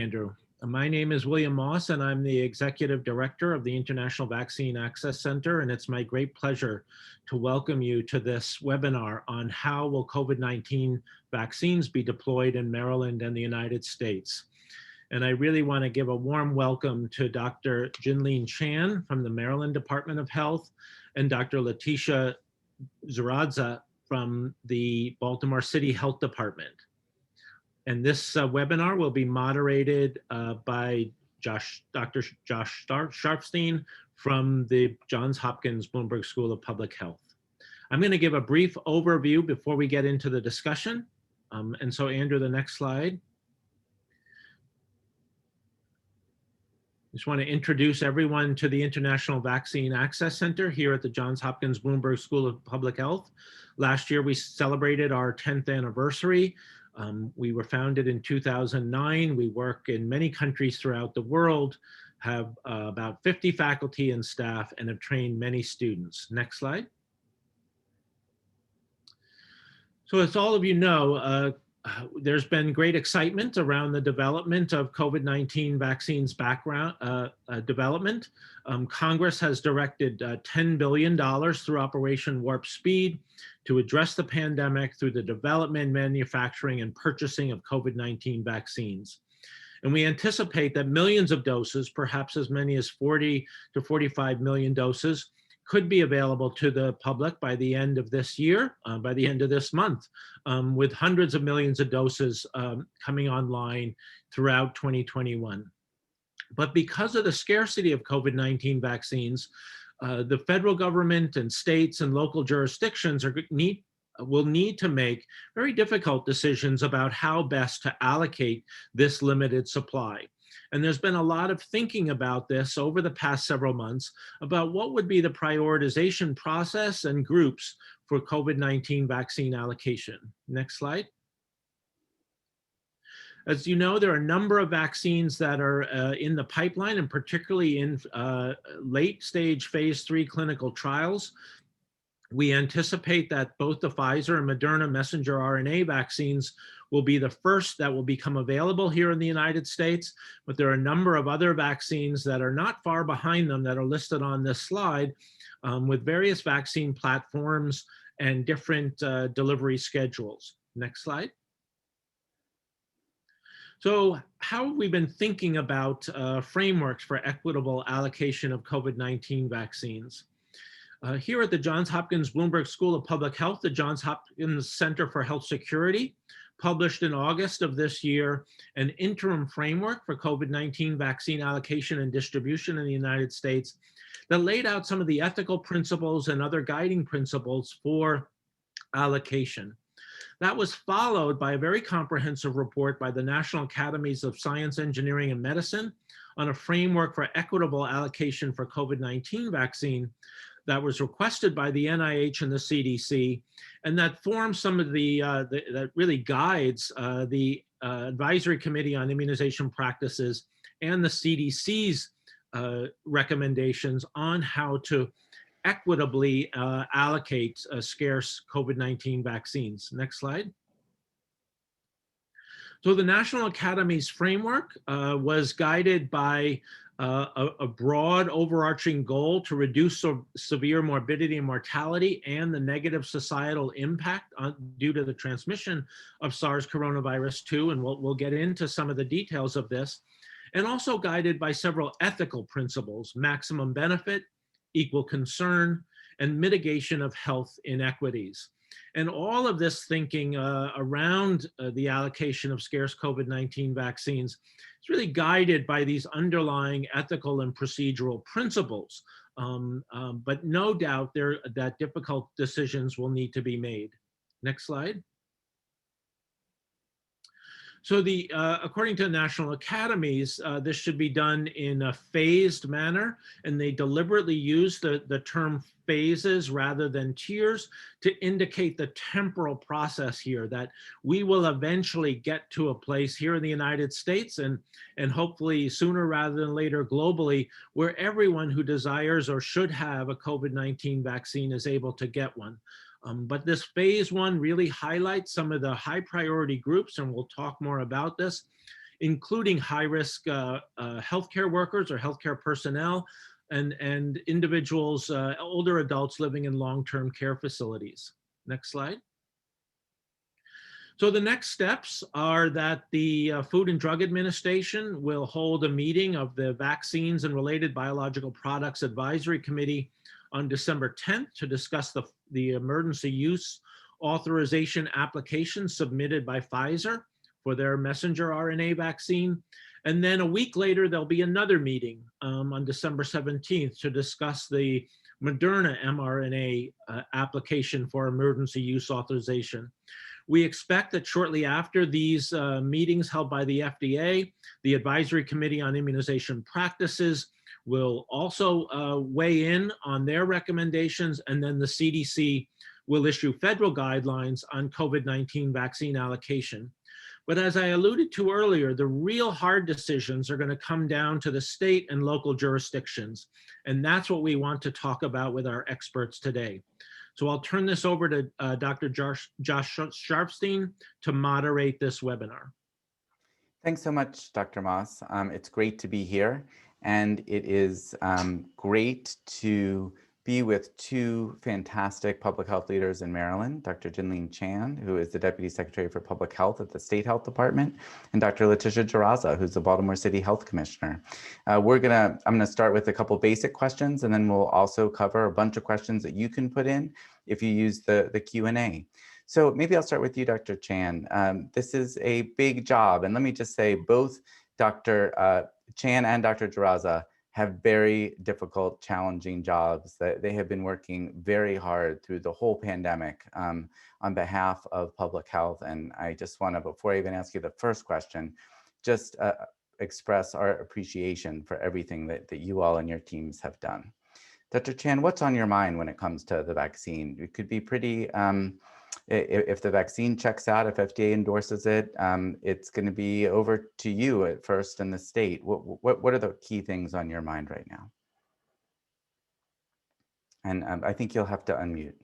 Andrew. My name is William Moss, and I'm the Executive Director of the International Vaccine Access Center, and it's my great pleasure to welcome you to this webinar on how will COVID-19 vaccines be deployed in Maryland and the United States. And I really want to give a warm welcome to Dr. Jinlene Chan from the Maryland Department of Health and Dr. Letitia Zaradza from the Baltimore City Health Department. And this webinar will be moderated by Dr. Josh Sharfstein from the Johns Hopkins Bloomberg School of Public Health. I'm going to give a brief overview before we get into the discussion. And so, Andrew, the next slide. Just want to introduce everyone to the International Vaccine Access Center here at the Johns Hopkins Bloomberg School of Public Health. Last year, we celebrated our 10th anniversary. We were founded in 2009. We work in many countries throughout the world, have about 50 faculty and staff, and have trained many students. Next slide. So as all of you know, there's been great excitement around the development of COVID-19 vaccines development. Congress has directed $10 billion through Operation Warp Speed to address the pandemic through the development, manufacturing, and purchasing of COVID-19 vaccines. And we anticipate that millions of doses, perhaps as many as 40 to 45 million doses, could be available to the public by the end of this year, by the end of this month, with hundreds of millions of doses coming online throughout 2021. But because of the scarcity of COVID-19 vaccines, the federal government and states and local jurisdictions will need to make very difficult decisions about how best to allocate this limited supply. And there's been a lot of thinking about this over the past several months about what would be the prioritization process and groups for COVID-19 vaccine allocation. Next slide. As you know, there are a number of vaccines that are in the pipeline, and particularly in late stage phase 3 clinical trials. We anticipate that both the Pfizer and Moderna messenger RNA vaccines will be the first that will become available here in the United States, but there are a number of other vaccines that are not far behind them that are listed on this slide with various vaccine platforms and different delivery schedules. Next slide. So how have we been thinking about frameworks for equitable allocation of COVID-19 vaccines? Here at the Johns Hopkins Bloomberg School of Public Health, the Johns Hopkins Center for Health Security published in August of this year an interim framework for COVID-19 vaccine allocation and distribution in the United States that laid out some of the ethical principles and other guiding principles for allocation. That was followed by a very comprehensive report by the National Academies of Science, Engineering, and Medicine on a framework for equitable allocation for COVID-19 vaccine that was requested by the NIH and the CDC, and that forms some of that really guides the Advisory Committee on Immunization Practices and the CDC's recommendations on how to equitably allocate scarce COVID-19 vaccines. Next slide. So the National Academies framework was guided by a broad overarching goal to reduce severe morbidity and mortality and the negative societal impact due to the transmission of SARS coronavirus 2, and we'll get into some of the details of this, and also guided by several ethical principles: maximum benefit, equal concern, and mitigation of health inequities. And all of this thinking around the allocation of scarce COVID-19 vaccines is really guided by these underlying ethical and procedural principles. But no doubt that difficult decisions will need to be made. Next slide. So according to the National Academies, this should be done in a phased manner, and they deliberately use the term phases rather than tiers to indicate the temporal process here, that we will eventually get to a place here in the United States and hopefully sooner rather than later globally, where everyone who desires or should have a COVID-19 vaccine is able to get one. But this phase 1 really highlights some of the high priority groups, and we'll talk more about this, including high-risk healthcare workers or healthcare personnel and individuals, older adults living in long-term care facilities. Next slide. So the next steps are that the Food and Drug Administration will hold a meeting of the Vaccines and Related Biological Products Advisory Committee on December 10th to discuss the emergency use authorization application submitted by Pfizer for their messenger RNA vaccine. And then a week later, there'll be another meeting on December 17th to discuss the Moderna mRNA application for emergency use authorization. We expect that shortly after these meetings held by the FDA, the Advisory Committee on Immunization Practices will also weigh in on their recommendations, and then the CDC will issue federal guidelines on COVID-19 vaccine allocation. But as I alluded to earlier, the real hard decisions are going to come down to the state and local jurisdictions, and that's what we want to talk about with our experts today. So I'll turn this over to Dr. Josh Sharfstein to moderate this webinar. Thanks so much, Dr. Moss. It's great to be here, and it is great to be with two fantastic public health leaders in Maryland, Dr. Jinling Chan, who is the Deputy Secretary for Public Health at the State Health Department, and Dr. Letitia Jaraza, who's the Baltimore City Health Commissioner. I'm gonna start with a couple basic questions, and then we'll also cover a bunch of questions that you can put in if you use the Q&A. So maybe I'll start with you, Dr. Chan. This is a big job, and let me just say both Dr. Chan and Dr. Jaraza have very difficult, challenging jobs that they have been working very hard through the whole pandemic on behalf of public health. And I just want to, before I even ask you the first question, just express our appreciation for everything that you all and your teams have done. Dr. Chan, what's on your mind when it comes to the vaccine? It could be pretty, if the vaccine checks out, if FDA endorses it, it's going to be over to you at first in the state. What are the key things on your mind right now? And I think you'll have to unmute.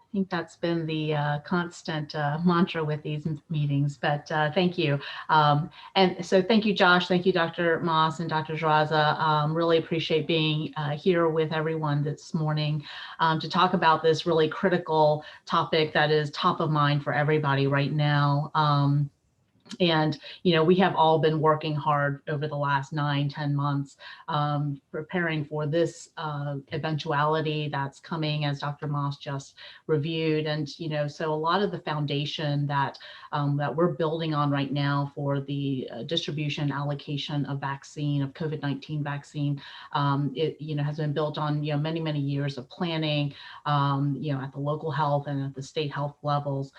I think that's been the constant mantra with these meetings, but thank you. And so thank you, Josh. Thank you, Dr. Moss and Dr. Jaraza. Really appreciate being here with everyone this morning to talk about this really critical topic that is top of mind for everybody right now. And, you know, we have all been working hard over the last 9-10 months, preparing for this eventuality that's coming, as Dr. Moss just reviewed. And, you know, so a lot of the foundation that we're building on right now for the distribution allocation of vaccine, of COVID-19 vaccine, it, you know, has been built on, you know, many, many years of planning, you know, at the local health and at the state health levels.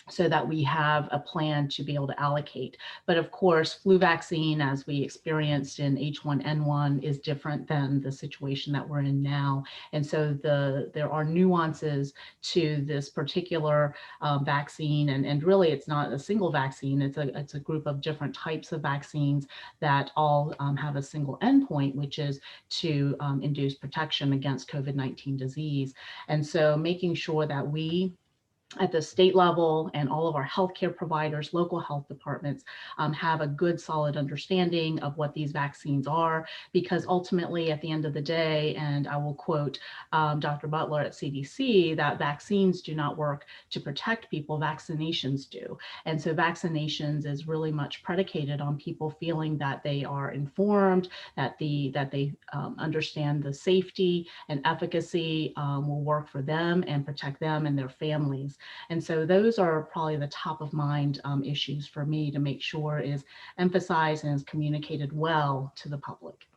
So that we have a plan to be able to allocate. But of course, flu vaccine, as we experienced in H1N1, is different than the situation that we're in now. And so there are nuances to this particular vaccine, and really it's not a single vaccine, it's a group of different types of vaccines that all have a single endpoint, which is to induce protection against COVID-19 disease. And so making sure that we at the state level and all of our healthcare providers, local health departments have a good solid understanding of what these vaccines are, because ultimately at the end of the day, and I will quote Dr. Butler at CDC, that vaccines do not work to protect people, vaccinations do. And so vaccinations is really much predicated on people feeling that they are informed, that they understand the safety and efficacy will work for them and protect them and their families. And so those are probably the top of mind issues for me to make sure is emphasized and is communicated well to the public.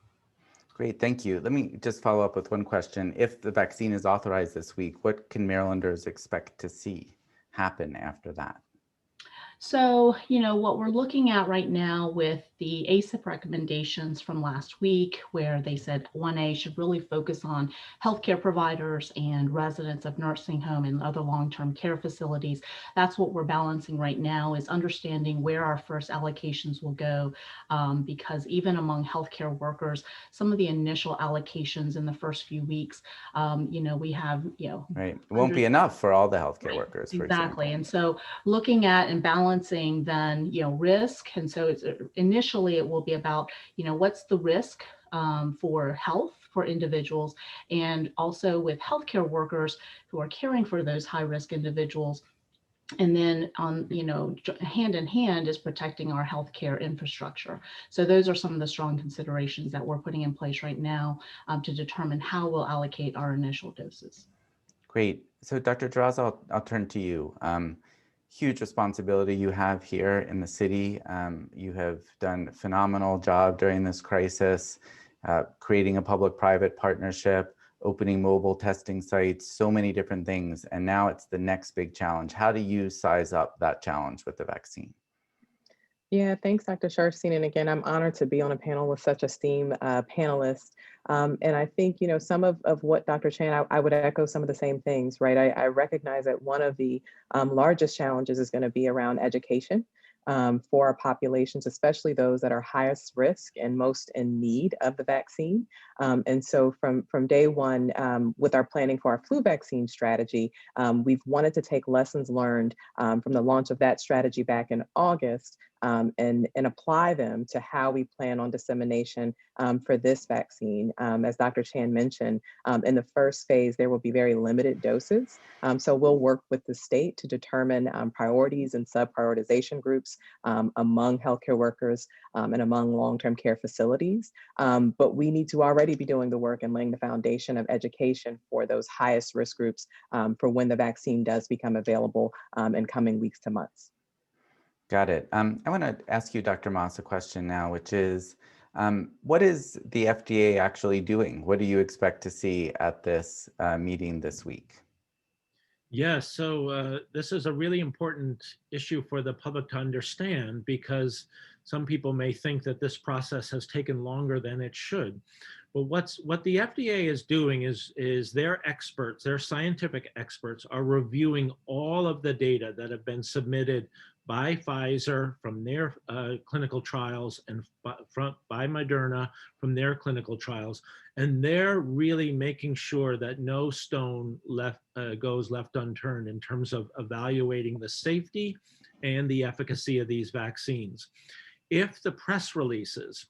Great, thank you. Let me just follow up with one question. If the vaccine is authorized this week, what can Marylanders expect to see happen after that? So, you know, what we're looking at right now with the ACIP recommendations from last week, where they said 1A should really focus on healthcare providers and residents of nursing home and other long-term care facilities. That's what we're balancing right now, is understanding where our first allocations will go, because even among healthcare workers, some of the initial allocations in the first few weeks, you know, we have, you know. Right, it won't be enough for all the healthcare workers, for exactly. example. And so looking at and balancing balancing then, risk. And so initially it will be about, what's the risk for health for individuals, and also with healthcare workers who are caring for those high-risk individuals. And then hand in hand is protecting our healthcare infrastructure. So those are some of the strong considerations that we're putting in place right now to determine how we'll allocate our initial doses. Great. So Dr. Draza, I'll turn to you. Huge responsibility you have here in the city. You have done a phenomenal job during this crisis, creating a public-private partnership, opening mobile testing sites, so many different things. And now it's the next big challenge. How do you size up that challenge with the vaccine? Yeah, thanks, Dr. Sharfstein. And again, I'm honored to be on a panel with such esteemed panelists. And I think, some of what Dr. Chan, I would echo some of the same things, right? I recognize that one of the largest challenges is going to be around education. For our populations, especially those that are highest risk and most in need of the vaccine. And so from day one, with our planning for our flu vaccine strategy, we've wanted to take lessons learned from the launch of that strategy back in August and apply them to how we plan on dissemination for this vaccine. As Dr. Chan mentioned, in the first phase, there will be very limited doses. So we'll work with the state to determine priorities and sub-prioritization groups among healthcare workers and among long-term care facilities. But we need to already be doing the work and laying the foundation of education for those highest risk groups for when the vaccine does become available in coming weeks to months. Got it. I want to ask you, Dr. Moss, a question now, which is, what is the FDA actually doing? What do you expect to see at this meeting this week? Yes, so this is a really important issue for the public to understand, because some people may think that this process has taken longer than it should. But what the FDA is doing is their experts, their scientific experts, are reviewing all of the data that have been submitted by Pfizer from their clinical trials and by Moderna from their clinical trials. And they're really making sure that no stone goes left unturned in terms of evaluating the safety and the efficacy of these vaccines. If the press releases,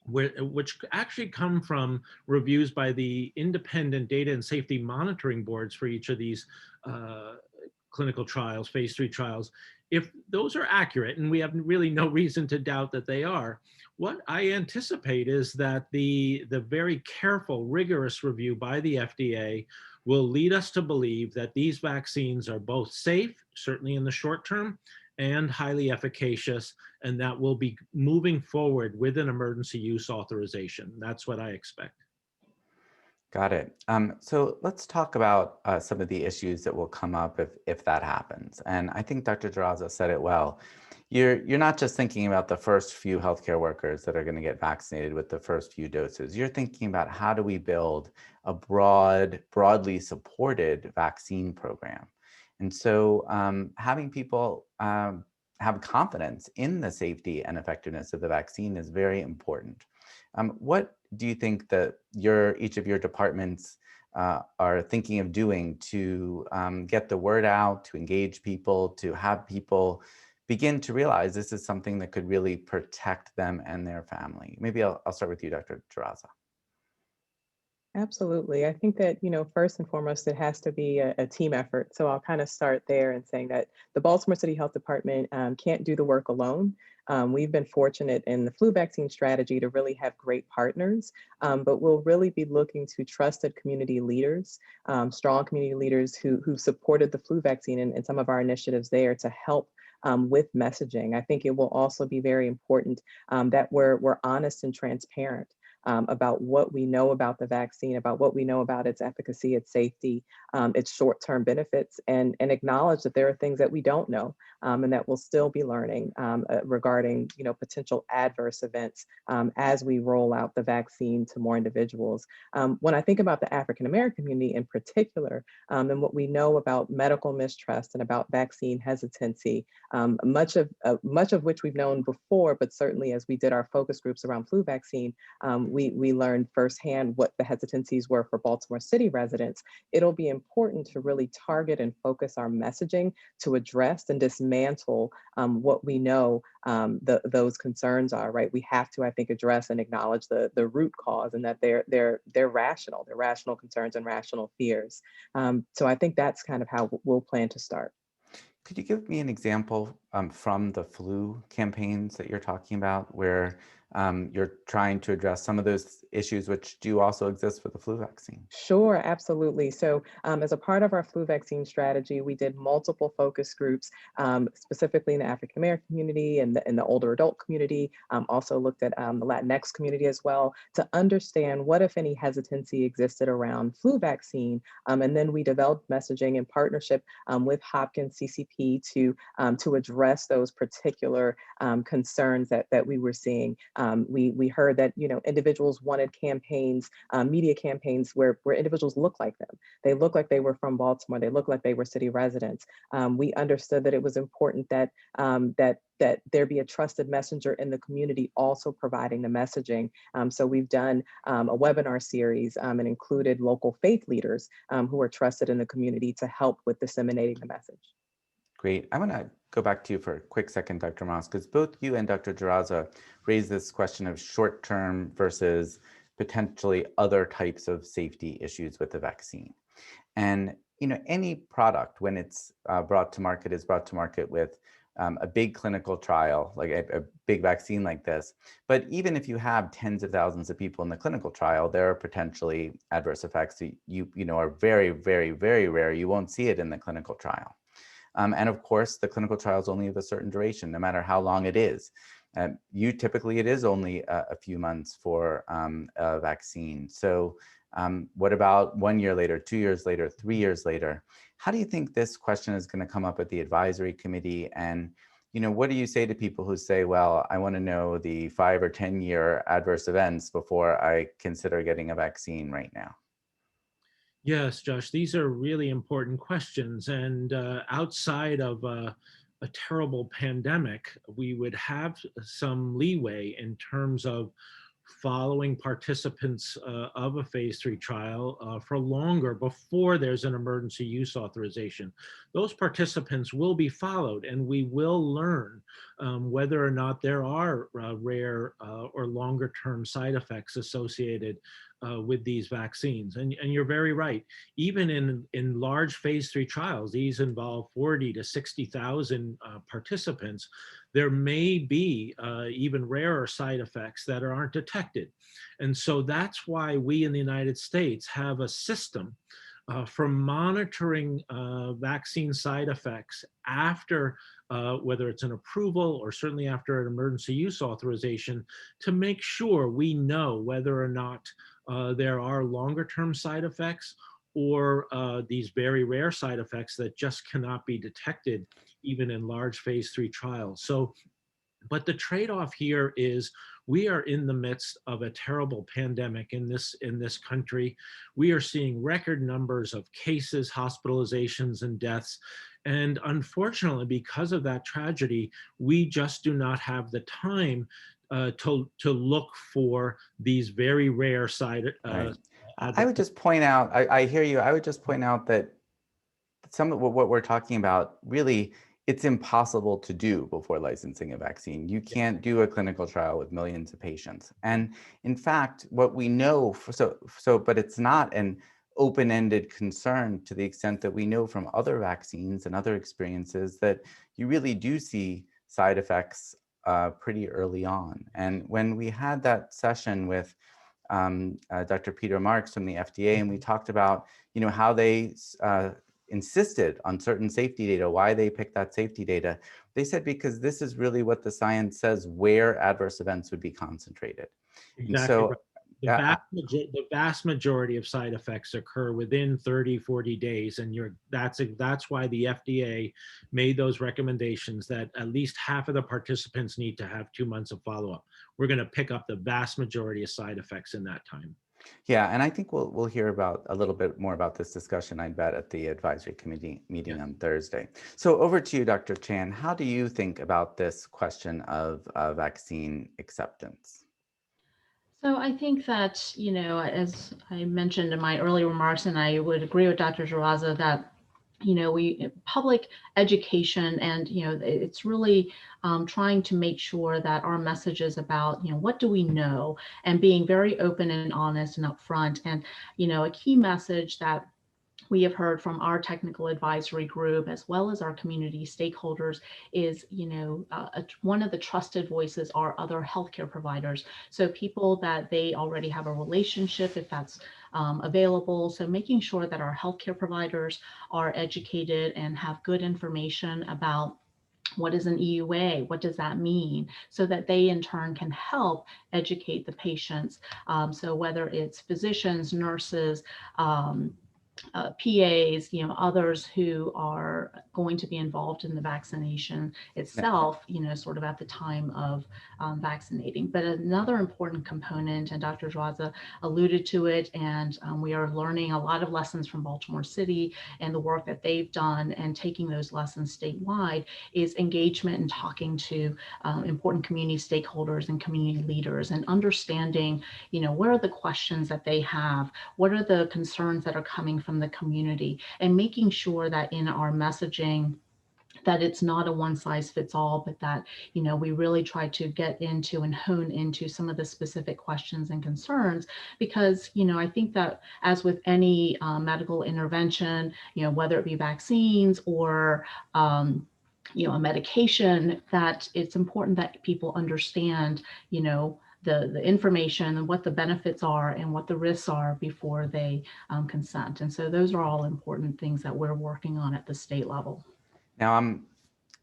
which actually come from reviews by the independent data and safety monitoring boards for each of these clinical trials, phase 3 trials, if those are accurate, and we have really no reason to doubt that they are, what I anticipate is that the very careful, rigorous review by the FDA will lead us to believe that these vaccines are both safe, certainly in the short term, and highly efficacious, and that will be moving forward with an emergency use authorization. That's what I expect. Got it. So let's talk about some of the issues that will come up if that happens. And I think Dr. Draza said it well. You're not just thinking about the first few healthcare workers that are going to get vaccinated with the first few doses. You're thinking about how do we build a broadly supported vaccine program. And so having people have confidence in the safety and effectiveness of the vaccine is very important. What do you think that each of your departments are thinking of doing to get the word out, to engage people, to have people begin to realize this is something that could really protect them and their family? Maybe I'll start with you, Dr. Draza. Absolutely. I think that, first and foremost, it has to be a team effort. So I'll kind of start there and saying that the Baltimore City Health Department can't do the work alone. We've been fortunate in the flu vaccine strategy to really have great partners, but we'll really be looking to trusted community leaders, strong community leaders who supported the flu vaccine and some of our initiatives there to help with messaging. I think it will also be very important that we're honest and transparent about what we know about the vaccine, about what we know about its efficacy, its safety, its short-term benefits, and acknowledge that there are things that we don't know and that we'll still be learning regarding potential adverse events as we roll out the vaccine to more individuals. When I think about the African-American community in particular, and what we know about medical mistrust and about vaccine hesitancy, much of which we've known before, but certainly as we did our focus groups around flu vaccine, we learned firsthand what the hesitancies were for Baltimore City residents, it'll be important to really target and focus our messaging to address and dismantle what we know those concerns are, right? We have to, I think, address and acknowledge the root cause, and that they're rational concerns and rational fears. So I think that's kind of how we'll plan to start. Could you give me an example from the flu campaigns that you're talking about, where you're trying to address some of those issues which do also exist for the flu vaccine? Sure, absolutely. So as a part of our flu vaccine strategy, we did multiple focus groups, specifically in the African American community and in the older adult community, also looked at the Latinx community as well, to understand what, if any, hesitancy existed around flu vaccine. And then we developed messaging in partnership with Hopkins CCP to address those particular concerns that we were seeing. We heard that, individuals wanted campaigns, media campaigns where individuals look like them. They look like they were from Baltimore. They look like they were city residents. We understood that it was important that there be a trusted messenger in the community also providing the messaging. So we've done a webinar series and included local faith leaders who are trusted in the community to help with disseminating the message. Great. I want to go back to you for a quick second, Dr. Moss, because both you and Dr. Jaraza raised this question of short-term versus potentially other types of safety issues with the vaccine. And any product, when it's brought to market, is brought to market with a big clinical trial, like a big vaccine like this. But even if you have tens of thousands of people in the clinical trial, there are potentially adverse effects that you are very, very, very rare. You won't see it in the clinical trial. And of course, the clinical trial is only of a certain duration, no matter how long it is. Typically, it is only a few months for a vaccine. So what about 1 year later, 2 years later, 3 years later? How do you think this question is going to come up at the advisory committee? And what do you say to people who say, well, I want to know the 5 or 10 year adverse events before I consider getting a vaccine right now? Yes, Josh, these are really important questions. And outside of a terrible pandemic, we would have some leeway in terms of following participants of a phase 3 trial for longer before there's an emergency use authorization. Those participants will be followed, and we will learn whether or not there are rare or longer term side effects associated with these vaccines. And you're very right. Even in large phase 3 trials, these involve 40 to 60,000 participants. There may be even rarer side effects that aren't detected. And so that's why we in the United States have a system for monitoring vaccine side effects after whether it's an approval or certainly after an emergency use authorization, to make sure we know whether or not there are longer term side effects or these very rare side effects that just cannot be detected even in large phase 3 trials. So, but the trade-off here is we are in the midst of a terrible pandemic in this country. We are seeing record numbers of cases, hospitalizations, and deaths. And unfortunately, because of that tragedy, we just do not have the time to look for these very rare side. Right. I would just point out, I hear you. I would just point out that some of what we're talking about, really, it's impossible to do before licensing a vaccine. You can't do a clinical trial with millions of patients. And in fact, what we know, but it's not an open-ended concern to the extent that we know from other vaccines and other experiences that you really do see side effects pretty early on. And when we had that session with Dr. Peter Marks from the FDA, and we talked about, how they insisted on certain safety data, why they picked that safety data. They said, because this is really what the science says where adverse events would be concentrated. Exactly. And so, right. The vast majority of side effects occur within 30, 40 days. And that's why the FDA made those recommendations that at least half of the participants need to have 2 months of follow-up. We're going to pick up the vast majority of side effects in that time. Yeah, and I think we'll hear about a little bit more about this discussion, I bet, at the advisory committee meeting on Thursday. So over to you, Dr. Chan. How do you think about this question of vaccine acceptance? So I think that, as I mentioned in my early remarks, and I would agree with Dr. Jaraza that public education, and it's really trying to make sure that our messages about what do we know, and being very open and honest and upfront. And a key message that we have heard from our technical advisory group as well as our community stakeholders is, one of the trusted voices are other healthcare providers. So people that they already have a relationship, if that's available. So making sure that our healthcare providers are educated and have good information about what is an EUA, what does that mean, so that they in turn can help educate the patients. So whether it's physicians, nurses, PAs, others who are going to be involved in the vaccination itself, sort of at the time of vaccinating. But another important component, and Dr. Jwaza alluded to it, and we are learning a lot of lessons from Baltimore City and the work that they've done and taking those lessons statewide, is engagement and talking to important community stakeholders and community leaders and understanding, what are the questions that they have, what are the concerns that are coming from the community, and making sure that in our messaging that it's not a one size fits all, but that, we really try to get into and hone into some of the specific questions and concerns, because, I think that as with any medical intervention, whether it be vaccines or, a medication, that it's important that people understand, the information and what the benefits are and what the risks are before they consent. And so those are all important things that we're working on at the state level. Now, I'm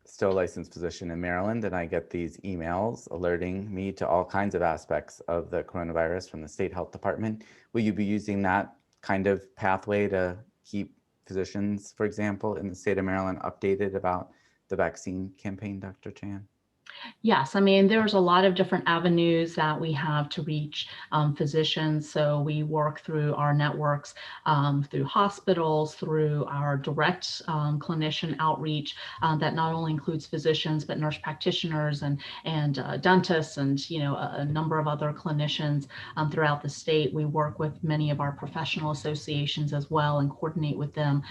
still a licensed physician in Maryland, and I get these emails alerting me to all kinds of aspects of the coronavirus from the state health department. Will you be using that kind of pathway to keep physicians, for example, in the state of Maryland updated about the vaccine campaign, Dr. Chan? Yes, I mean, there's a lot of different avenues that we have to reach physicians. So we work through our networks, through hospitals, through our direct clinician outreach that not only includes physicians, but nurse practitioners and dentists and, a number of other clinicians throughout the state. We work with many of our professional associations as well and coordinate with them,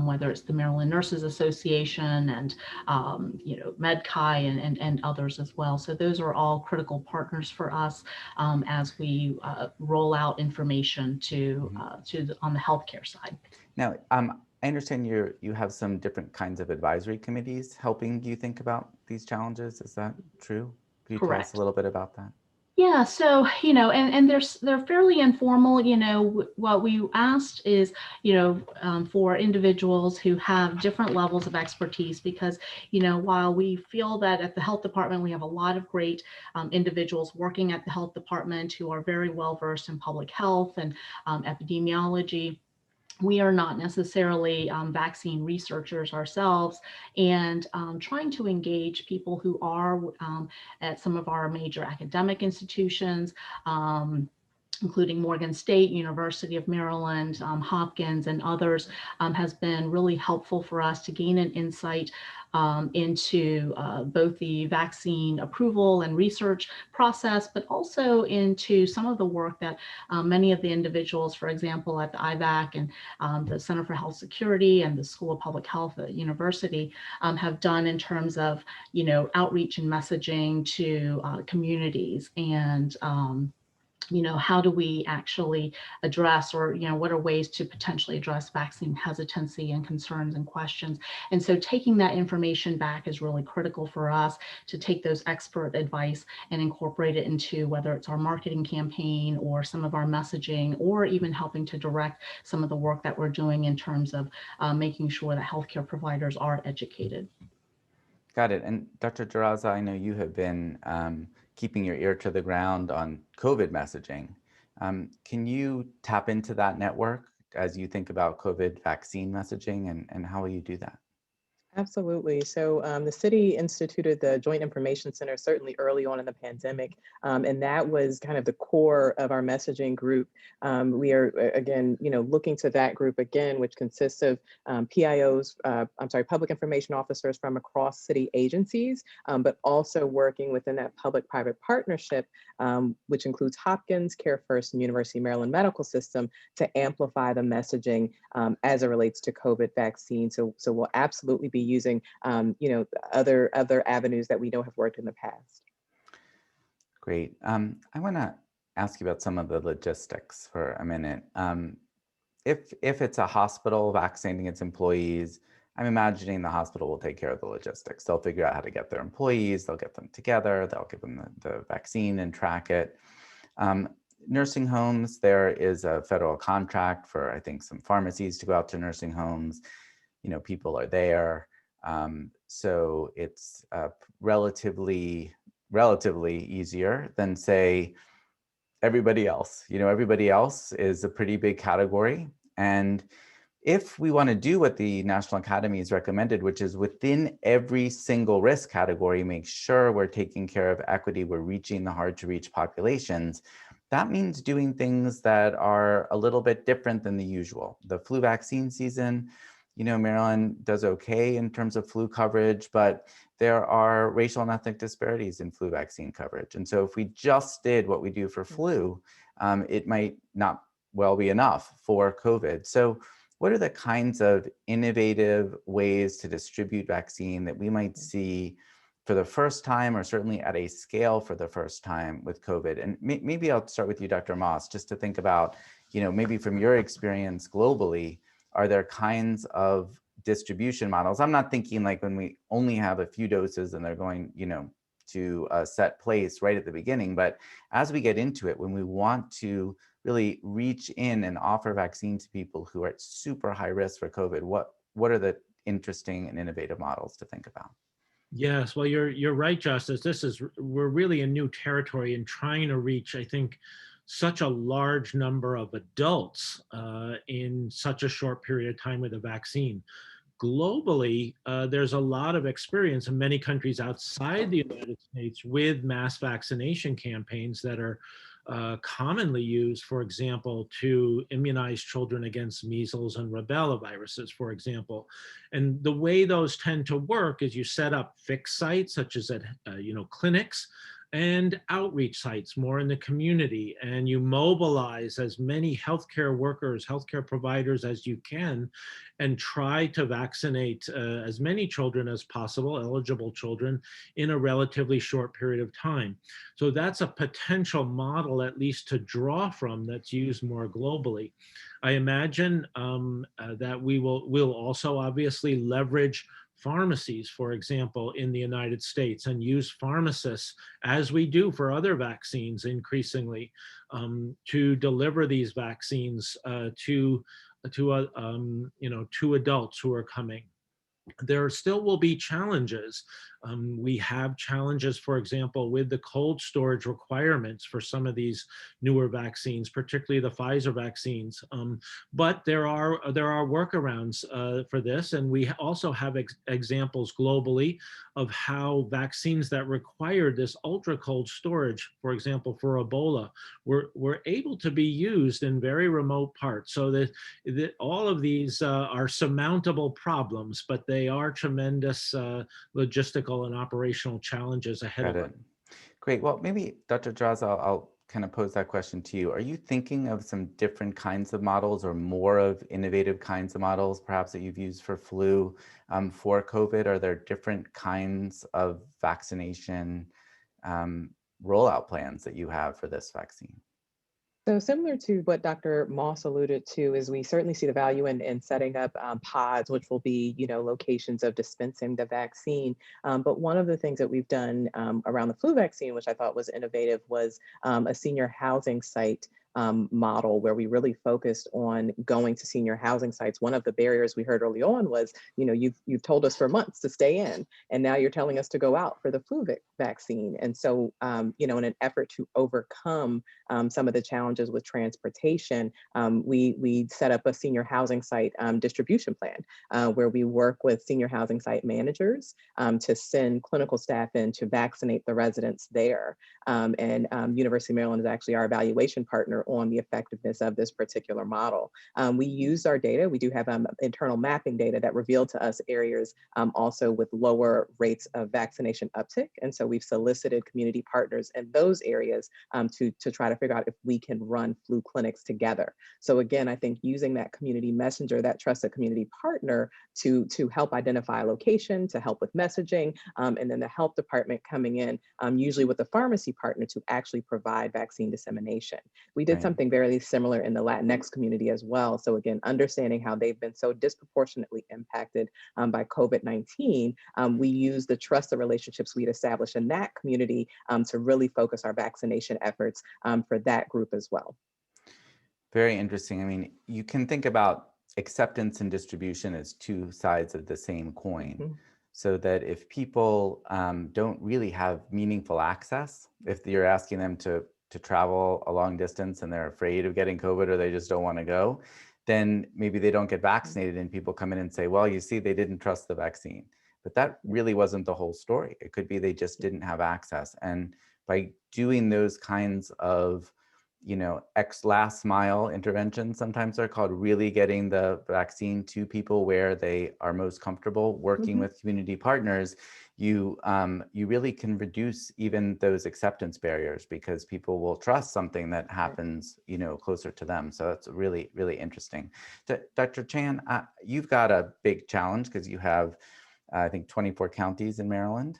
whether it's the Maryland Nurses Association and, MedChi and others as well. So those are all critical partners for us as we roll out information on the healthcare side. Now, I understand you have some different kinds of advisory committees helping you think about these challenges. Is that true? Could you tell us a little bit about that? Yeah, so, and they're fairly informal. What we asked is, for individuals who have different levels of expertise, because, while we feel that at the health department, we have a lot of great individuals working at the health department who are very well versed in public health and epidemiology, we are not necessarily vaccine researchers ourselves, and trying to engage people who are at some of our major academic institutions, including Morgan State, University of Maryland, Hopkins, and others, has been really helpful for us to gain an insight into both the vaccine approval and research process, but also into some of the work that many of the individuals, for example, at the IVAC and the Center for Health Security and the School of Public Health at University have done in terms of, outreach and messaging to communities, and how do we actually address, or, what are ways to potentially address vaccine hesitancy and concerns and questions. And so taking that information back is really critical for us to take those expert advice and incorporate it into whether it's our marketing campaign or some of our messaging, or even helping to direct some of the work that we're doing in terms of making sure that healthcare providers are educated. Got it. And Dr. Jaraza, I know you have been keeping your ear to the ground on COVID messaging. Can you tap into that network as you think about COVID vaccine messaging, and how will you do that? Absolutely. So the city instituted the Joint Information Center certainly early on in the pandemic, and that was kind of the core of our messaging group. We are again, looking to that group again, which consists of PIOs, public information officers from across city agencies, but also working within that public-private partnership, which includes Hopkins, Care First, and University of Maryland Medical System, to amplify the messaging as it relates to COVID vaccine. So we'll absolutely be using, other avenues that we know have worked in the past. Great. I want to ask you about some of the logistics for a minute. If it's a hospital vaccinating its employees, I'm imagining the hospital will take care of the logistics. They'll figure out how to get their employees, they'll get them together, they'll give them the vaccine and track it. Nursing homes, there is a federal contract for, I think, some pharmacies to go out to nursing homes. People are there. So it's relatively easier than, say, everybody else. Everybody else is a pretty big category. And if we want to do what the National Academies recommended, which is within every single risk category, make sure we're taking care of equity, we're reaching the hard to reach populations, that means doing things that are a little bit different than the usual. The flu vaccine season, Maryland does okay in terms of flu coverage, but there are racial and ethnic disparities in flu vaccine coverage. And so if we just did what we do for flu, it might not well be enough for COVID. So what are the kinds of innovative ways to distribute vaccine that we might see for the first time, or certainly at a scale for the first time with COVID? And maybe I'll start with you, Dr. Moss, just to think about, maybe from your experience globally, are there kinds of distribution models? I'm not thinking like when we only have a few doses and they're going, to a set place right at the beginning, but as we get into it, when we want to really reach in and offer vaccine to people who are at super high risk for COVID, what are the interesting and innovative models to think about? Yes, well, you're right, Justice. We're really in new territory in trying to reach, I think, such a large number of adults in such a short period of time with a vaccine. Globally, there's a lot of experience in many countries outside the United States with mass vaccination campaigns that are commonly used, for example, to immunize children against measles and rubella viruses, for example. And the way those tend to work is you set up fixed sites, such as at clinics, and outreach sites more in the community, and you mobilize as many healthcare workers, healthcare providers as you can, and try to vaccinate as many children as possible, eligible children, in a relatively short period of time. So that's a potential model, at least to draw from, that's used more globally. I imagine that we'll also obviously leverage pharmacies, for example, in the United States, and use pharmacists, as we do for other vaccines increasingly, to deliver these vaccines to adults who are coming. There still will be challenges. We have challenges, for example, with the cold storage requirements for some of these newer vaccines, particularly the Pfizer vaccines. But there are workarounds for this, and we also have examples globally of how vaccines that required this ultra cold storage, for example, for Ebola, were able to be used in very remote parts. So that all of these are surmountable problems, but they are tremendous logistical and operational challenges ahead of us. Great. Well, maybe Dr. Draza, I'll kind of pose that question to you. Are you thinking of some different kinds of models, or more of innovative kinds of models, perhaps, that you've used for flu, for COVID? Are there different kinds of vaccination rollout plans that you have for this vaccine? So similar to what Dr. Moss alluded to, is we certainly see the value in setting up pods, which will be, locations of dispensing the vaccine. But one of the things that we've done around the flu vaccine, which I thought was innovative, was a senior housing site model where we really focused on going to senior housing sites. One of the barriers we heard early on was, you've told us for months to stay in, and now you're telling us to go out for the flu vaccine. And so, in an effort to overcome some of the challenges with transportation, we set up a senior housing site distribution plan where we work with senior housing site managers to send clinical staff in to vaccinate the residents there. And University of Maryland is actually our evaluation partner on the effectiveness of this particular model. We used our data. We do have internal mapping data that revealed to us areas also with lower rates of vaccination uptick. And so we've solicited community partners in those areas to try to figure out if we can run flu clinics together. So again, I think using that community messenger, that trusted community partner to help identify a location, to help with messaging, and then the health department coming in, usually with a pharmacy partner to actually provide vaccine dissemination. We did something very similar in the Latinx community as well. So again, understanding how they've been so disproportionately impacted by COVID-19, we use the trusted relationships we'd established in that community to really focus our vaccination efforts for that group as well. Very interesting. I mean, you can think about acceptance and distribution as two sides of the same coin. Mm-hmm. So that if people don't really have meaningful access, if you're asking them to travel a long distance and they're afraid of getting COVID or they just don't want to go, then maybe they don't get vaccinated and people come in and say, well, you see, they didn't trust the vaccine. But that really wasn't the whole story. It could be they just didn't have access. And by doing those kinds of last mile interventions, sometimes they're called, really getting the vaccine to people where they are most comfortable, working with community partners, you really can reduce even those acceptance barriers because people will trust something that happens, closer to them. So that's really, really interesting. Dr. Chan, you've got a big challenge because you have, I think, 24 counties in Maryland,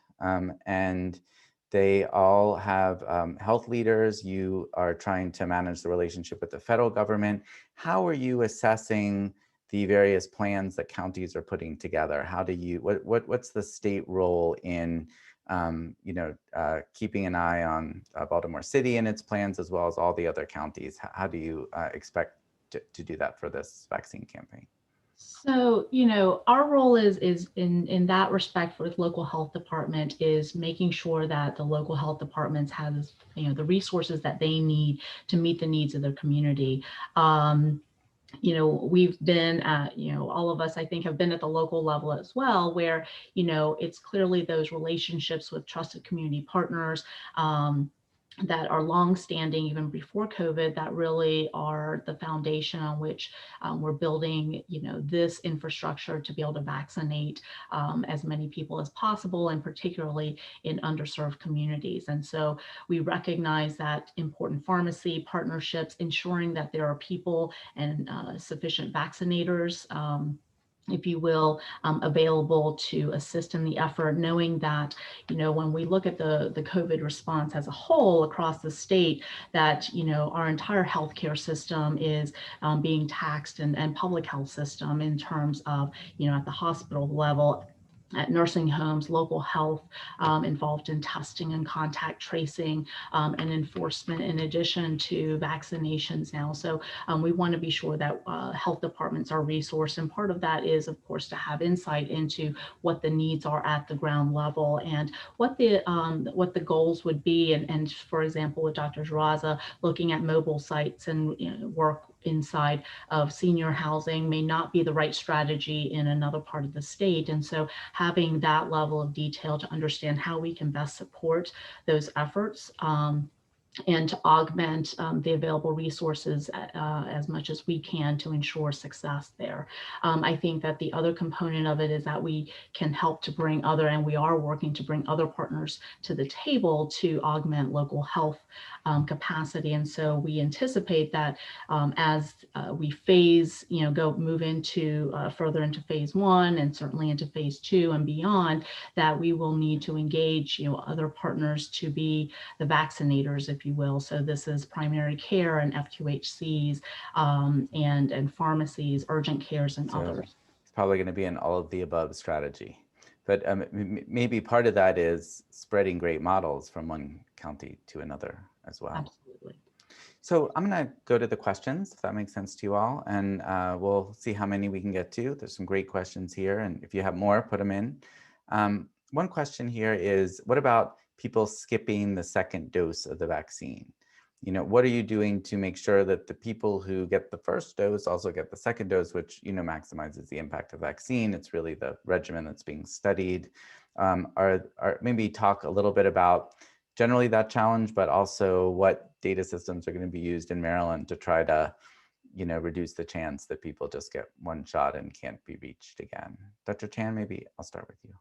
and they all have health leaders. You are trying to manage the relationship with the federal government. How are you assessing the various plans that counties are putting together? How do you, what's the state role in, keeping an eye on Baltimore City and its plans, as well as all the other counties? How do you expect to do that for this vaccine campaign? So, our role is in that respect with local health department is making sure that the local health departments has, the resources that they need to meet the needs of their community. We've been, all of us, I think, have been at the local level as well, where, it's clearly those relationships with trusted community partners, that are longstanding even before COVID, that really are the foundation on which we're building, this infrastructure to be able to vaccinate as many people as possible, and particularly in underserved communities. And so we recognize that important pharmacy partnerships, ensuring that there are people and sufficient vaccinators, if you will, available to assist in the effort, knowing that, when we look at the COVID response as a whole across the state, that, our entire healthcare system is being taxed, and public health system in terms of, at the hospital level, at nursing homes, local health involved in testing and contact tracing and enforcement, in addition to vaccinations now. So we want to be sure that health departments are resourced. And part of that is, of course, to have insight into what the needs are at the ground level and what the goals would be. And for example, with Dr. Jaraza, looking at mobile sites and work inside of senior housing may not be the right strategy in another part of the state. And so having that level of detail to understand how we can best support those efforts and to augment the available resources as much as we can to ensure success there. I think that the other component of it is that we can help to bring and we are working to bring other partners to the table to augment local health capacity. And so we anticipate that as we move into further into phase 1 and certainly into phase 2 and beyond, that we will need to engage other partners to be the vaccinators, if you will. So this is primary care and FQHCs and pharmacies, urgent cares, and others. It's probably going to be an all of the above strategy. But maybe part of that is spreading great models from one county to another as well. Absolutely. So I'm going to go to the questions, if that makes sense to you all, and we'll see how many we can get to. There's some great questions here, and if you have more, put them in. One question here is, what about people skipping the second dose of the vaccine? You know, what are you doing to make sure that the people who get the first dose also get the second dose, which, you know, maximizes the impact of vaccine? It's really the regimen that's being studied. Maybe talk a little bit about generally that challenge, but also what data systems are going to be used in Maryland to try to, you know, reduce the chance that people just get one shot and can't be reached again. Dr. Chan, maybe I'll start with you.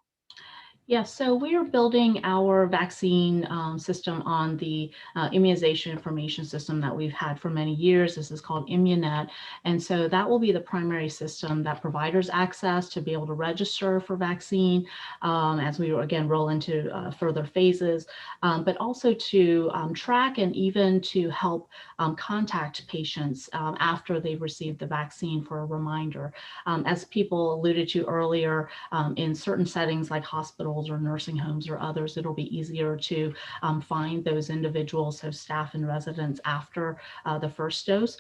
Yeah, so we are building our vaccine system on the immunization information system that we've had for many years. This is called Immunet. And so that will be the primary system that providers access to be able to register for vaccine as we, again, roll into further phases, but also to track and even to help contact patients after they've received the vaccine for a reminder. As people alluded to earlier, in certain settings like hospitals or nursing homes or others, it'll be easier to find those individuals, so staff and residents after the first dose.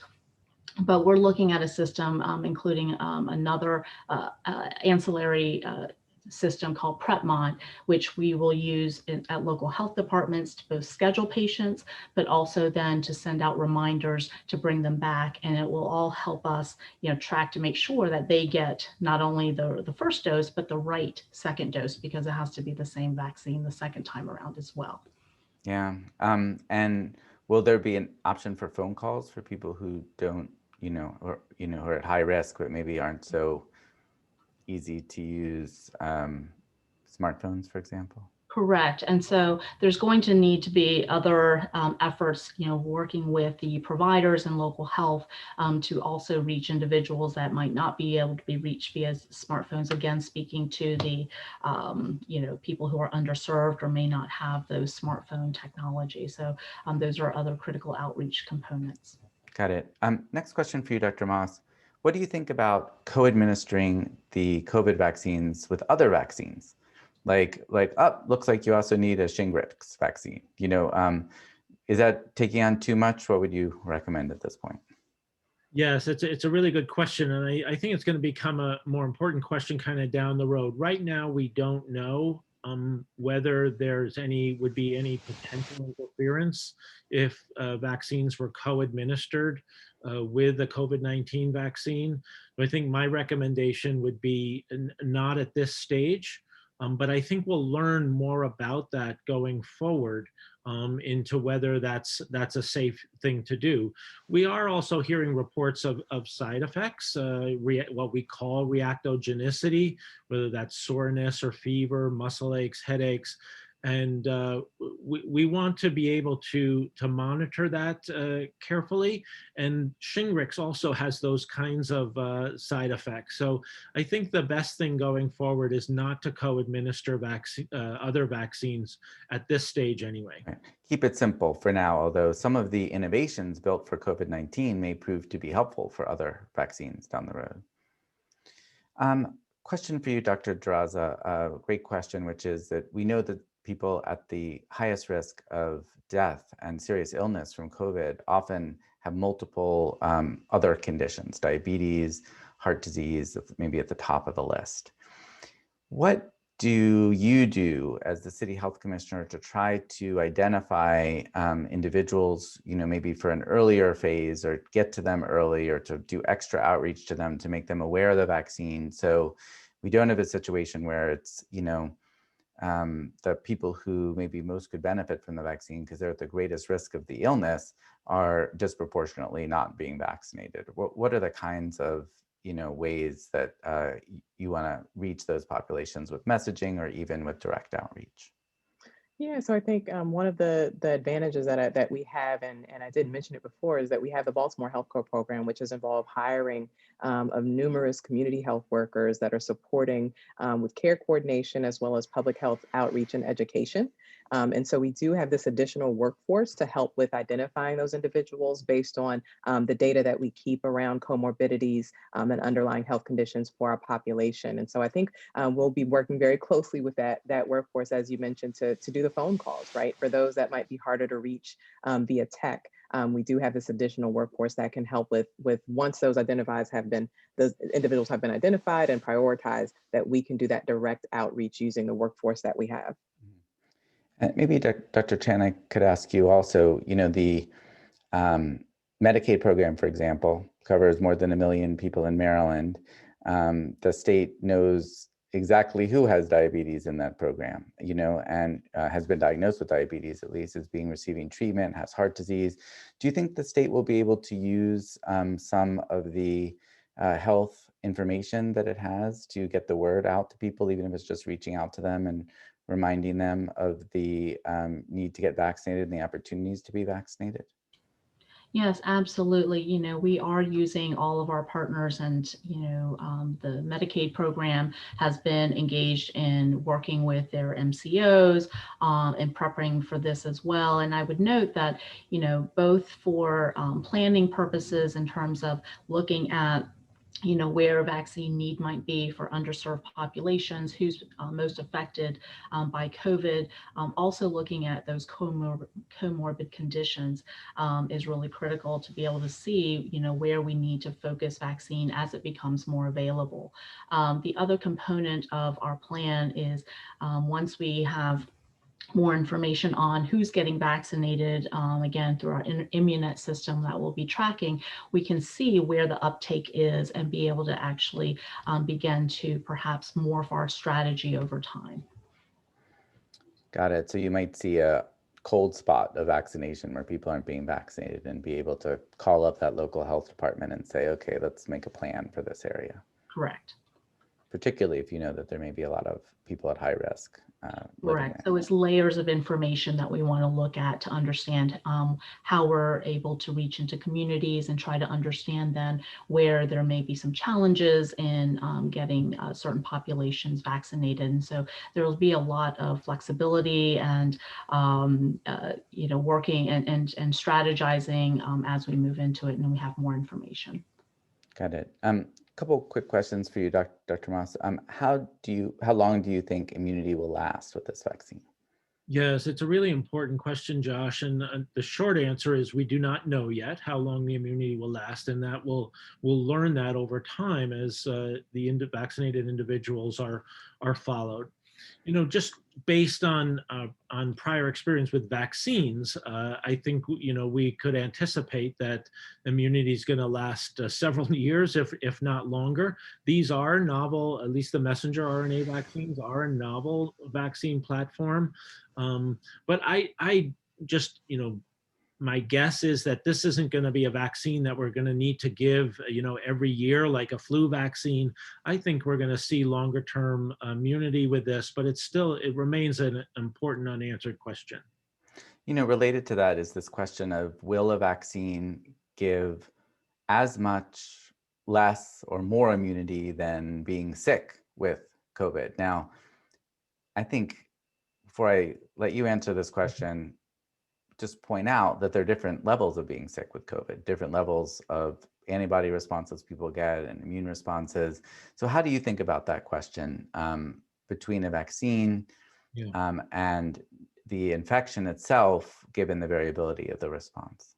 But we're looking at a system including another ancillary system called PrepMod, which we will use at local health departments to both schedule patients, but also then to send out reminders to bring them back. And it will all help us, you know, track to make sure that they get not only the first dose, but the right second dose, because it has to be the same vaccine the second time around as well. Yeah. And will there be an option for phone calls for people who don't, you know, or, you know, are at high risk, but maybe aren't so easy to use smartphones, for example? Correct. And so there's going to need to be other efforts, you know, working with the providers and local health to also reach individuals that might not be able to be reached via smartphones. Again, speaking to the, you know, people who are underserved or may not have those smartphone technology. So those are other critical outreach components. Got it. Next question for you, Dr. Moss. What do you think about co-administering the COVID vaccines with other vaccines? Like, looks like you also need a Shingrix vaccine. You know, is that taking on too much? What would you recommend at this point? Yes, it's a really good question, and I think it's going to become a more important question kind of down the road. Right now, we don't know whether there's would be any potential interference if vaccines were co-administered with the COVID-19 vaccine. So I think my recommendation would be not at this stage, but I think we'll learn more about that going forward into whether that's a safe thing to do. We are also hearing reports of side effects, what we call reactogenicity, whether that's soreness or fever, muscle aches, headaches. And we want to be able to monitor that carefully. And Shingrix also has those kinds of side effects. So I think the best thing going forward is not to co-administer other vaccines at this stage anyway. Right. Keep it simple for now, although some of the innovations built for COVID-19 may prove to be helpful for other vaccines down the road. Question for you, Dr. Draza, a great question, which is that we know that people at the highest risk of death and serious illness from COVID often have multiple other conditions, diabetes, heart disease, maybe at the top of the list. What do you do as the city health commissioner to try to identify individuals, you know, maybe for an earlier phase, or get to them early, or to do extra outreach to them to make them aware of the vaccine, so we don't have a situation where it's, you know, the people who maybe most could benefit from the vaccine because they're at the greatest risk of the illness are disproportionately not being vaccinated? What are the kinds of, you know, ways that you want to reach those populations with messaging or even with direct outreach? Yeah, so I think one of the advantages that we have, and I didn't mention it before, is that we have the Baltimore Health Corps program, which has involved hiring of numerous community health workers that are supporting with care coordination as well as public health outreach and education. And so we do have this additional workforce to help with identifying those individuals based on the data that we keep around comorbidities and underlying health conditions for our population. And so I think we'll be working very closely with that workforce, as you mentioned, to do the phone calls, right? For those that might be harder to reach via tech. We do have this additional workforce that can help with once those individuals have been identified and prioritized, that we can do that direct outreach using the workforce that we have. Maybe Dr. Chan, I could ask you also, the Medicaid program, for example, covers more than 1 million people in Maryland. The state knows exactly who has diabetes in that program, and has been diagnosed with diabetes, at least, is receiving treatment, has heart disease. Do you think the state will be able to use some of the health information that it has to get the word out to people, even if it's just reaching out to them and reminding them of the need to get vaccinated and the opportunities to be vaccinated? Yes, absolutely. We are using all of our partners, and, the Medicaid program has been engaged in working with their MCOs and preparing for this as well. And I would note that, both for planning purposes in terms of looking at where a vaccine need might be for underserved populations, who's most affected by COVID. Also looking at those comorbid conditions is really critical to be able to see, where we need to focus vaccine as it becomes more available. The other component of our plan is once we have more information on who's getting vaccinated, again, through our Immunet system that we'll be tracking, we can see where the uptake is and be able to actually begin to perhaps morph our strategy over time. Got it. So you might see a cold spot of vaccination where people aren't being vaccinated and be able to call up that local health department and say, okay, let's make a plan for this area. Correct. Particularly if you know that there may be a lot of people at high risk. Correct. So it's layers of information that we want to look at to understand how we're able to reach into communities and try to understand then where there may be some challenges in getting certain populations vaccinated. And so there will be a lot of flexibility and working and strategizing as we move into it and we have more information. Got it. Couple quick questions for you, Dr. Moss. How long do you think immunity will last with this vaccine? Yes, it's a really important question, Josh. And the short answer is we do not know yet how long the immunity will last, and that we'll learn that over time as the vaccinated individuals are followed. Just based on prior experience with vaccines, I think we could anticipate that immunity is going to last several years, if not longer. These are novel, at least the messenger RNA vaccines are a novel vaccine platform. But I just, my guess is that this isn't going to be a vaccine that we're going to need to give, every year like a flu vaccine. I think we're going to see longer term immunity with this, but it remains an important unanswered question. Related to that is this question of, will a vaccine give as much, less, or more immunity than being sick with COVID? Now, I think before I let you answer this question, just point out that there are different levels of being sick with COVID, different levels of antibody responses people get and immune responses. So how do you think about that question between a vaccine and the infection itself, given the variability of the response?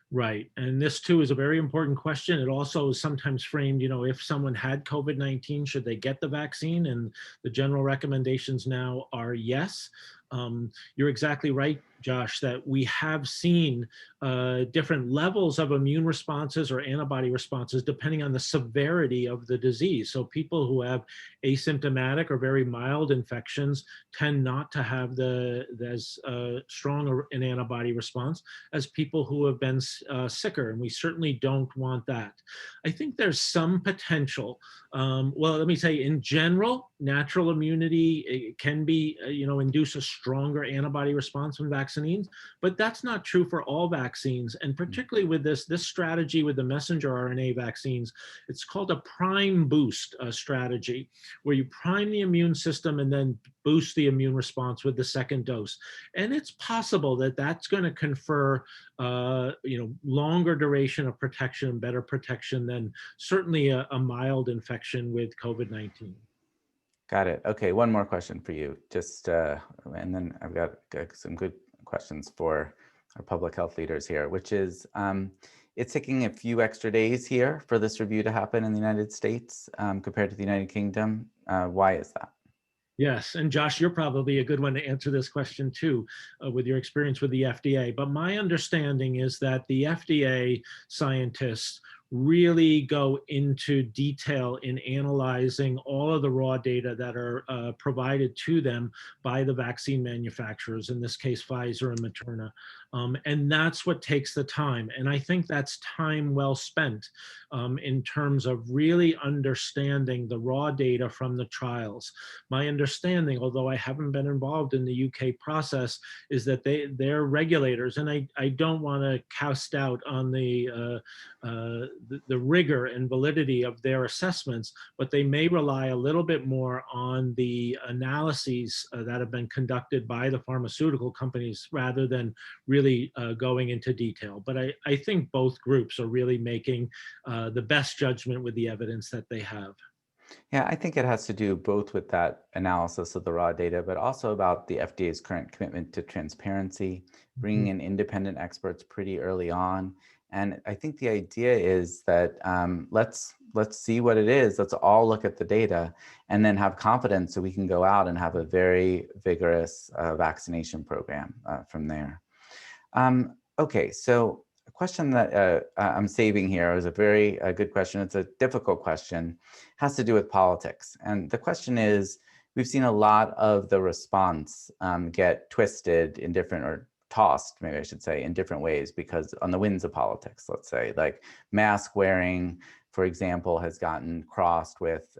Right. And this too is a very important question. It also is sometimes framed, if someone had COVID-19, should they get the vaccine? And the general recommendations now are yes. You're exactly right, Josh, that we have seen different levels of immune responses or antibody responses depending on the severity of the disease. So people who have asymptomatic or very mild infections tend not to have as strong an antibody response as people who have been sicker, and we certainly don't want that. I think there's some potential. Well, let me say, in general, natural immunity can be, induce a stronger antibody response from vaccines, but that's not true for all vaccines. And particularly with this strategy with the messenger RNA vaccines, it's called a prime boost strategy, where you prime the immune system and then boost the immune response with the second dose. And it's possible that that's going to confer longer duration of protection, better protection than certainly a mild infection with COVID-19. Got it. Okay, one more question for you. And then I've got some good questions for our public health leaders here, which is, it's taking a few extra days here for this review to happen in the United States compared to the United Kingdom. Why is that? Yes, and Josh, you're probably a good one to answer this question too, with your experience with the FDA. But my understanding is that the FDA scientists really go into detail in analyzing all of the raw data that are provided to them by the vaccine manufacturers, in this case, Pfizer and Moderna. And that's what takes the time. And I think that's time well spent in terms of really understanding the raw data from the trials. My understanding, although I haven't been involved in the UK process, is that they're regulators, and I don't want to cast doubt on the rigor and validity of their assessments, but they may rely a little bit more on the analyses that have been conducted by the pharmaceutical companies rather than really going into detail. But I think both groups are really making the best judgment with the evidence that they have. Yeah, I think it has to do both with that analysis of the raw data, but also about the FDA's current commitment to transparency, bringing in independent experts pretty early on. And I think the idea is that let's see what it is. Let's all look at the data and then have confidence so we can go out and have a very vigorous vaccination program from there. Okay, so a question that I'm saving here is a very good question. It's a difficult question, has to do with politics. And the question is, we've seen a lot of the response get twisted in different, or tossed, maybe I should say, in different ways because on the winds of politics, let's say, like mask wearing, for example, has gotten crossed with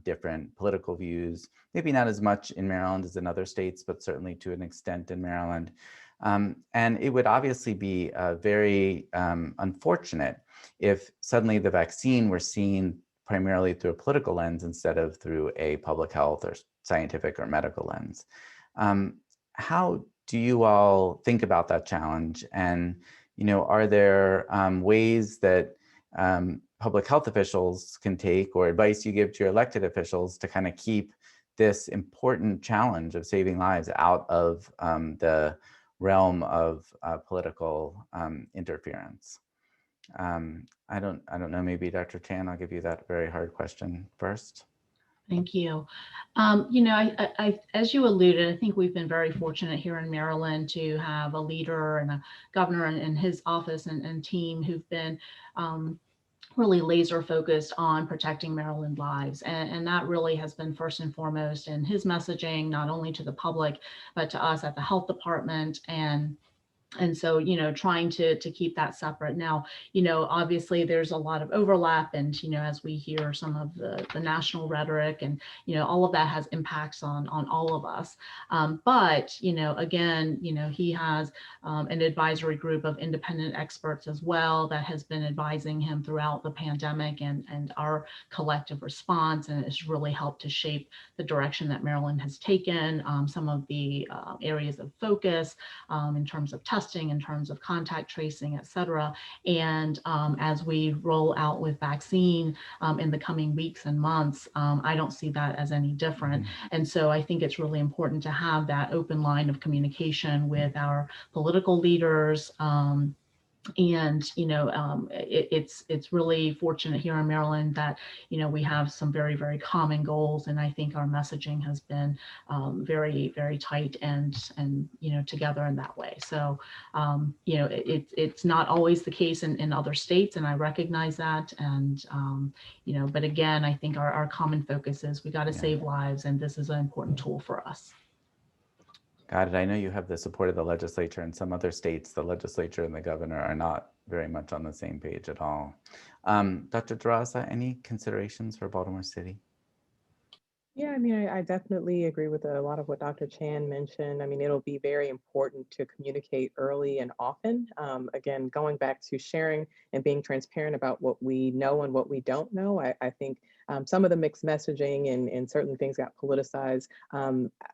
different political views, maybe not as much in Maryland as in other states, but certainly to an extent in Maryland. And it would obviously be very unfortunate if suddenly the vaccine were seen primarily through a political lens instead of through a public health or scientific or medical lens. How do you all think about that challenge? And are there ways that public health officials can take, or advice you give to your elected officials to kind of keep this important challenge of saving lives out of the realm of political interference? I don't know, maybe Dr. Chan, I'll give you that very hard question first. Thank you. As you alluded, I think we've been very fortunate here in Maryland to have a leader and a governor and his office and team who've been really laser focused on protecting Maryland lives. And that really has been first and foremost in his messaging, not only to the public, but to us at the health department. And so, trying to keep that separate. Now, obviously there's a lot of overlap, and, as we hear some of the national rhetoric and, all of that has impacts on all of us. But, again, he has an advisory group of independent experts as well that has been advising him throughout the pandemic and our collective response. And it's really helped to shape the direction that Maryland has taken, some of the areas of focus in terms of testing, in terms of contact tracing, et cetera. And as we roll out with vaccine in the coming weeks and months, I don't see that as any different. And so I think it's really important to have that open line of communication with our political leaders. And it's really fortunate here in Maryland that we have some very, very common goals, and I think our messaging has been very, very tight and together in that way. So it's not always the case in other states, and I recognize that. And but again, I think our common focus is we got to save lives, and this is an important tool for us. Got it. I know you have the support of the legislature. In some other states, the legislature and the governor are not very much on the same page at all. Dr. Duraza, any considerations for Baltimore City? Yeah, I mean, I definitely agree with a lot of what Dr. Chan mentioned. I mean, it'll be very important to communicate early and often. Again, going back to sharing and being transparent about what we know and what we don't know, I think some of the mixed messaging and certain things got politicized.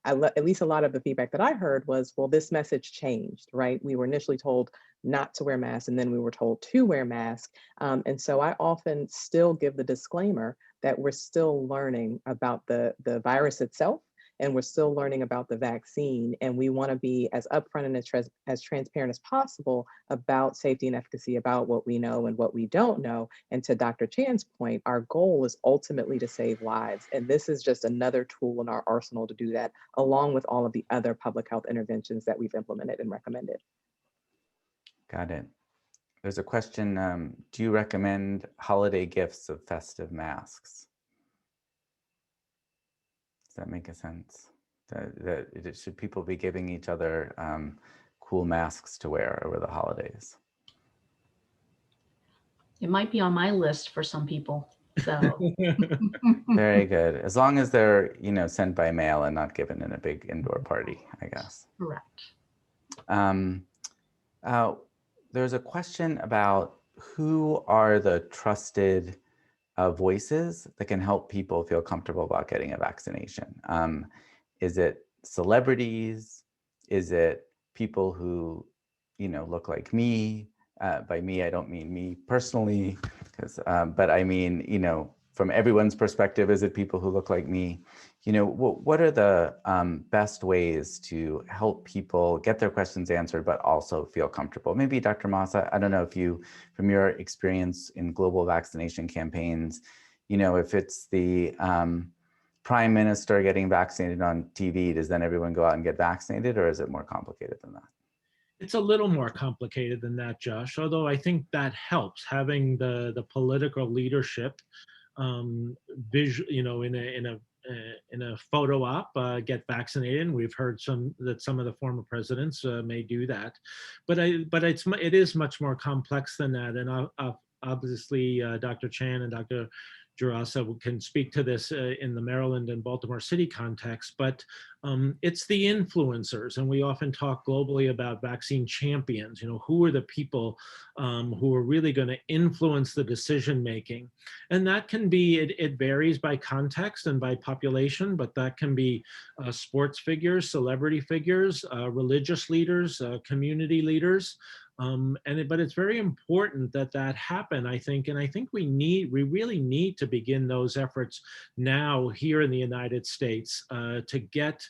At least a lot of the feedback that I heard was, well, this message changed, right? We were initially told not to wear masks, and then we were told to wear masks. And so I often still give the disclaimer that we're still learning about the virus itself, and we're still learning about the vaccine. And we want to be as upfront and as transparent as possible about safety and efficacy, about what we know and what we don't know. And to Dr. Chan's point, our goal is ultimately to save lives. And this is just another tool in our arsenal to do that, along with all of the other public health interventions that we've implemented and recommended. Got it. There's a question, do you recommend holiday gifts of festive masks? Does that make a sense? Should people be giving each other cool masks to wear over the holidays? It might be on my list for some people. So Very good. As long as they're, sent by mail and not given in a big indoor party, I guess. correct. There's a question about who are the trusted voices that can help people feel comfortable about getting a vaccination. Is it celebrities? Is it people who, look like me? By me, I don't mean me personally, but I mean, from everyone's perspective, is it people who look like me? What are the best ways to help people get their questions answered, but also feel comfortable? Maybe Dr. Moss, I don't know if you, from your experience in global vaccination campaigns, if it's the prime minister getting vaccinated on TV, does then everyone go out and get vaccinated, or is it more complicated than that? It's a little more complicated than that, Josh, although I think that helps, having the political leadership in a photo op, get vaccinated. And we've heard that some of the former presidents may do that, but it is much more complex than that. And obviously, Dr. Chan and Dr. Jurasa can speak to this in the Maryland and Baltimore City context, but it's the influencers. And we often talk globally about vaccine champions. Who are the people who are really going to influence the decision making? And that can be, it varies by context and by population, but that can be sports figures, celebrity figures, religious leaders, community leaders. But it's very important that happen, I think. And I think we really need to begin those efforts now here in the United States to get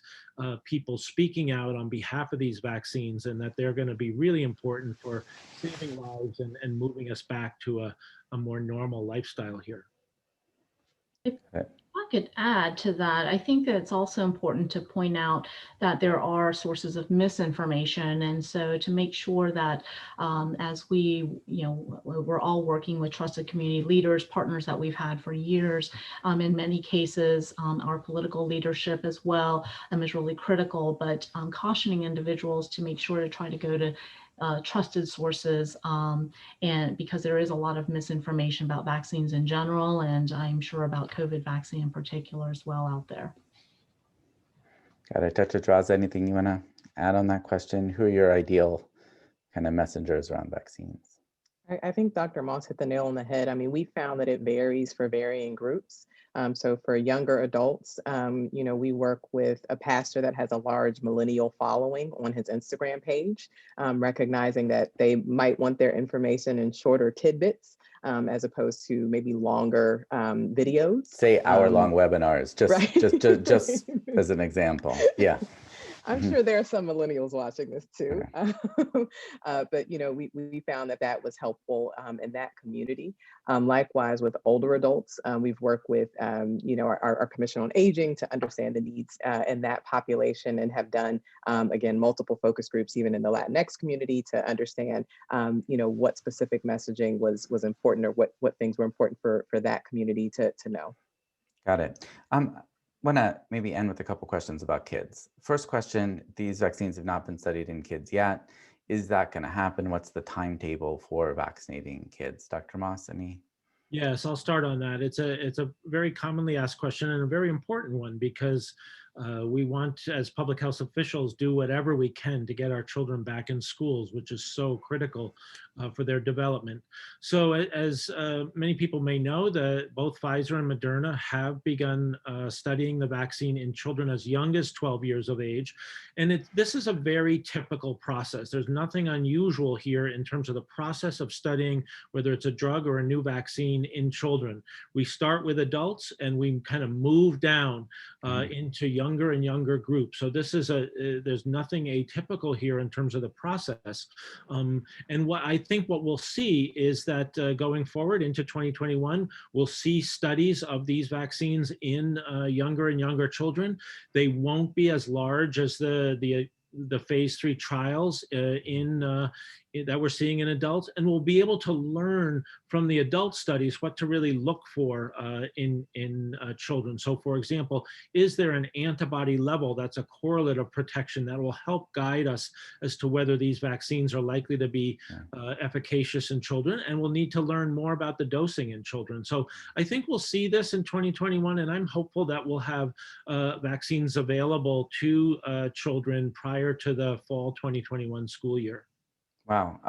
people speaking out on behalf of these vaccines, and that they're going to be really important for saving lives and moving us back to a more normal lifestyle here. If I could add to that, I think that it's also important to point out that there are sources of misinformation. And so to make sure that as we're all working with trusted community leaders, partners that we've had for years, in many cases, our political leadership as well is really critical, but cautioning individuals to make sure to try to go to trusted sources, and because there is a lot of misinformation about vaccines in general, and I'm sure about COVID vaccine in particular as well out there. Got it. Dr. Jurasa, anything you want to add on that question? Who are your ideal kind of messengers around vaccines? I think Dr. Moss hit the nail on the head. I mean, we found that it varies for varying groups. So for younger adults, we work with a pastor that has a large millennial following on his Instagram page, recognizing that they might want their information in shorter tidbits, as opposed to maybe longer videos. Say hour-long webinars, just as an example. Yeah. I'm sure there are some millennials watching this too, but we found that was helpful in that community. Likewise, with older adults, we've worked with our Commission on Aging to understand the needs in that population, and have done again multiple focus groups even in the Latinx community to understand what specific messaging was important, or what things were important for that community to know. Got it. Want to maybe end with a couple questions about kids. First question, these vaccines have not been studied in kids yet. Is that going to happen? What's the timetable for vaccinating kids? Dr. Moss, any Yes, I'll start on that. It's a very commonly asked question and a very important one because we want, as public health officials, do whatever we can to get our children back in schools, which is so critical for their development. So as many people may know, both Pfizer and Moderna have begun studying the vaccine in children as young as 12 years of age. And this is a very typical process. There's nothing unusual here in terms of the process of studying whether it's a drug or a new vaccine in children. We start with adults and we kind of move down into younger and younger groups. So this is there's nothing atypical here in terms of the process. And what I think what we'll see is that going forward into 2021, we'll see studies of these vaccines in younger and younger children. They won't be as large as the phase 3 trials that we're seeing in adults, and we'll be able to learn from the adult studies what to really look for in children. So for example, is there an antibody level that's a correlate of protection that will help guide us as to whether these vaccines are likely to be efficacious in children, and we'll need to learn more about the dosing in children. So I think we'll see this in 2021, and I'm hopeful that we'll have vaccines available to children prior to the fall 2021 school year. Wow.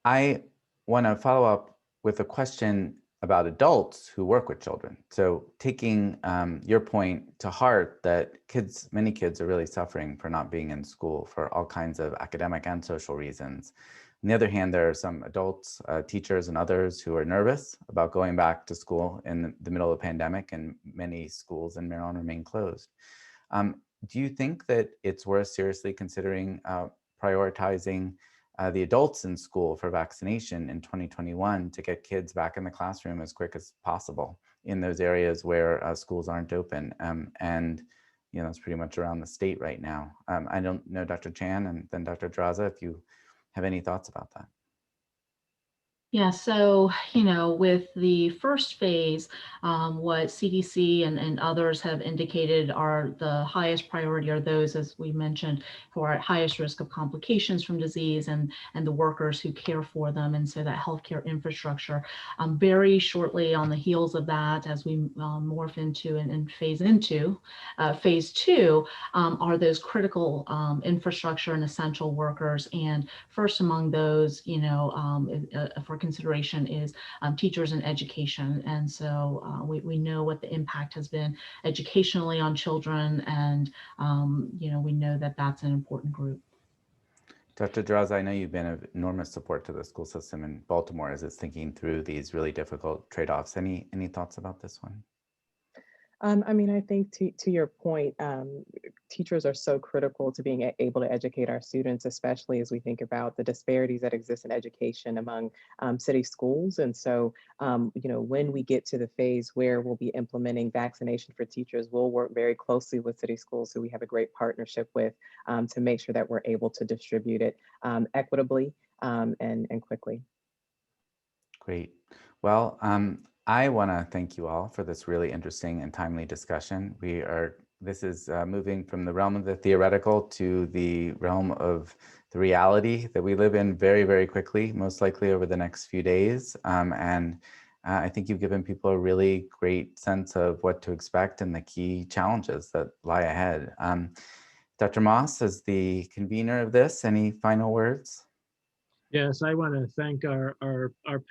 I want to follow up with a question about adults who work with children. So taking your point to heart that many kids are really suffering for not being in school for all kinds of academic and social reasons. On the other hand, there are some adults, teachers and others who are nervous about going back to school in the middle of a pandemic, and many schools in Maryland remain closed. Do you think that it's worth seriously considering prioritizing the adults in school for vaccination in 2021 to get kids back in the classroom as quick as possible in those areas where schools aren't open? And it's pretty much around the state right now. I don't know, Dr. Chan and then Dr. Draza, if you have any thoughts about that. Yeah, so, with the first phase, what CDC and others have indicated are the highest priority are those, as we mentioned, who are at highest risk of complications from disease and the workers who care for them. And so that healthcare infrastructure, very shortly on the heels of that, as we morph into and phase into phase 2, are those critical infrastructure and essential workers. And first among those, for consideration is teachers and education. And so we know what the impact has been educationally on children, and we know that that's an important group. Dr. Draza, I know you've been of enormous support to the school system in Baltimore as it's thinking through these really difficult trade-offs. Any thoughts about this one? I think to your point, teachers are so critical to being able to educate our students, especially as we think about the disparities that exist in education among city schools. And so, when we get to the phase where we'll be implementing vaccination for teachers, we'll work very closely with city schools who we have a great partnership with to make sure that we're able to distribute it equitably and quickly. Great. Well, I want to thank you all for this really interesting and timely discussion. This is moving from the realm of the theoretical to the realm of the reality that we live in very, very quickly, most likely over the next few days. And I think you've given people a really great sense of what to expect and the key challenges that lie ahead. Dr. Moss, as the convener of this, any final words? Yes, I want to thank our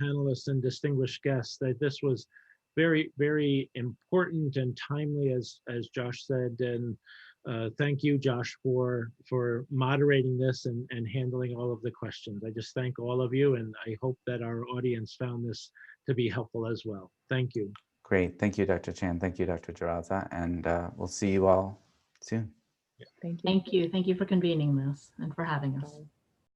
panelists and distinguished guests. That this was very, very important and timely, as Josh said. And thank you, Josh, for moderating this and handling all of the questions. I just thank all of you, and I hope that our audience found this to be helpful as well. Thank you. Great. Thank you, Dr. Chan. Thank you, Dr. Draza. And we'll see you all soon. Thank you. Thank you. Thank you for convening this and for having us.